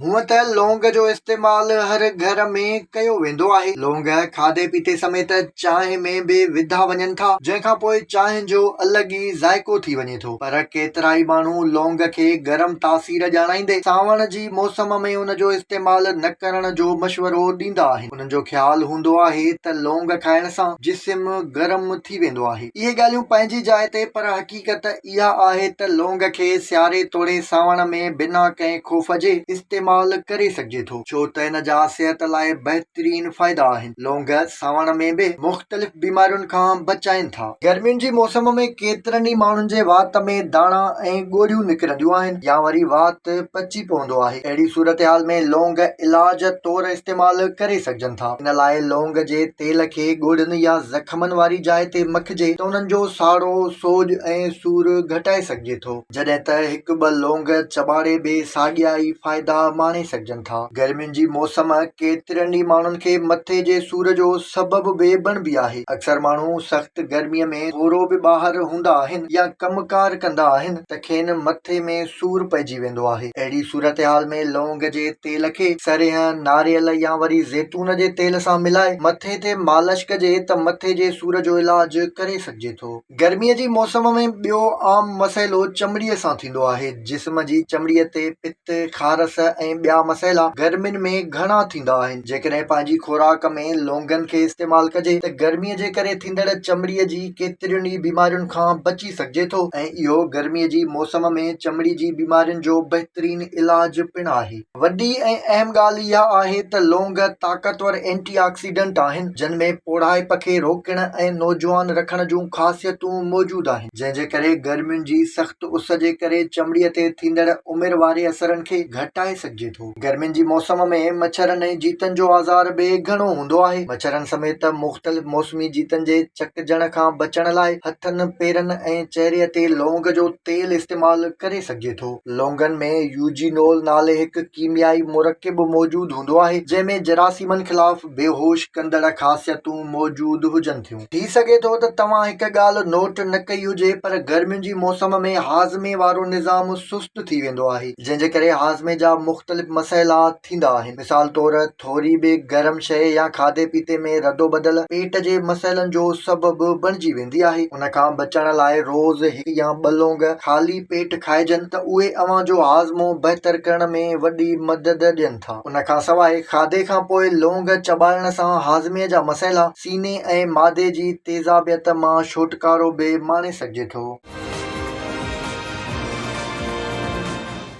हूअं त लौंग जो इस्तेमाल हर घर में कयो वेंदो आहे। लौंग खाधे पीते समेत चांहि में बि विधा वञनि था, जंहिंखां पोइ चांहि जो अलॻि ई ज़ाइको थी वञे थो। पर केतिरा ई माण्हू लौंग खे गरम तासीर ॼाणाईंदे सावण जी मौसम में उन जो इस्तेमाल न करण जो मशवरो ॾींदा आहिनि। उन्हनि जो ख्याल हूंदो आहे त लौंग खाइण सां जिस्म गरम थी वेंदो आहे। इहे ॻाल्हियूं पंहिंजी जाइ ते, पर हक़ीक़त इहा आहे त लौंग खे सियारे तोड़े सावण में बिना कंहिं ख़ौफ़ जे इस्तेमाल करे सघिजे थो, छो त इन जा सिहत लाइ बहितरीन फ़ाइदा आहिनि। लौंग सावण में बि मुख़्तलिफ़ बीमारियुनि खां बचाइनि था। गर्मियुनि जी मौसम में केतिरनि ई माण्हुनि जे वात में दाणा ऐं ॻोड़ियूं निकिरंदियूं आहिनि या वरी वात पची पवंदो आहे। अहिड़ी सूरत हाल में लौंग इलाज तौर इस्तेमाल करे सघजनि था। इन लाइ लौंग जे तेल खे ॻोड़नि या ज़ख़्मनि वारी जाइ ते मखिजे त उन्हनि जो साड़ो, सोज ऐं सूर घटाए सघिजे थो, जॾहिं त हिकु ॿ लौंग चॿारे बि साॻिया ई फ़ाइदा माणे सघजनि था। गर्मियुनि जी मौसम केतिरनि ई माण्हुनि खे मथे जे सूर जो सबबु बि बणिबी आहे। अक्सर माण्हू सख़्त गर्मीअ में थोरो बि ॿाहिरि हूंदा आहिनि या कमकार कंदा आहिनि त खेनि मथे में सूर पइजी वेंदो आहे। अहिड़ी सूरत हाल में लौंग जे तेल खे सरियह, नारियल या वरी ज़ैतून जे तेल सां मिलाए मथे ते मालिश कजे त मथे जे सूर जो इलाज करे सघिजे थो। गर्मीअ जी मौसम में ॿियो आम मसइलो चमड़ीअ सां थींदो आहे। जिस्म जी चमड़ीअ ते पित, खारस ऐं ॿिया मसइला गर्मियुनि में घणा थींदा आहिनि। जेकॾहिं पंहिंजी खुराक में लौंगनि खे इस्तेमाल कजे त गर्मीअ जे करे थींदड़ चमड़ीअ जी केतिरियुनि ई बीमारियुनि खां बची सघिजे थो ऐं इहो गर्मीअ जी मौसम में चमड़ी जी बीमारियुनि जो बहितरीन इलाज पिणु आहे। वॾी ऐं अहम ॻाल्हि इहा आहे त लौंग ताक़तवर एंटीऑक्सीडेंट आहिनि, जिन में पोड़ाइप खे रोकण ऐं नौजवान रखण जूं ख़ासियतूं मौजूदु आहिनि, जंहिंजे करे गर्मियुनि जी सख़्त उस जे करे चमड़ीअ ते थींदड़ उमिरि वारे असरनि खे घटाए सघिजे थो। गर्मियुनि जी मौसम में मच्छरनि ऐं जीतनि जो आज़ार बि घणो हूंदो आहे। मच्छरनि समेत मुख़्तलिफ़ मौसमी जीतनि जे चकजण खां बचण लाइ हथनि, पेरनि ऐं चहिरे ते लौंग जो तेल इस्तेमाल करे सघिजे थो। लौंगनि में यूजिनोल नाले हिकु कीमियाई मुरकिब मौजूदु हूंदो आहे, जंहिंमें जरासीमनि ख़िलाफ़ बेहोश कंदड़ ख़ासियतूं मौजूदु हुजनि थियूं। थी सघे थो त तव्हां हिकु ॻाल्हि नोट न कई हुजे, पर गर्मियुनि जी मौसम में हाज़मे वारो निज़ाम सुस्त थी वेंदो आहे, जंहिंजे करे हाज़मे जा मुख़्तलिफ़ मसइला थींदा आहिनि। मिसाल तौर थोरी बि गरम शइ या खाधे पीते में रदो बदल पेट जे मसइलनि जो सबबु बणिजी वेंदी आहे। उन खां बचण लाइ रोज़ हिकु या ॿ लौंग ख़ाली पेट खाइजनि त उहे अव्हां जो हाज़मो बहितर करण में वॾी मदद ॾियनि था। उन खां सवाइ खाधे खां पोइ लौंग चॿाइण सां हाज़मे जा मसइला, सीने ऐं मादे जी तेज़ाबियत मां छुटकारो बि माणे सघिजे थो।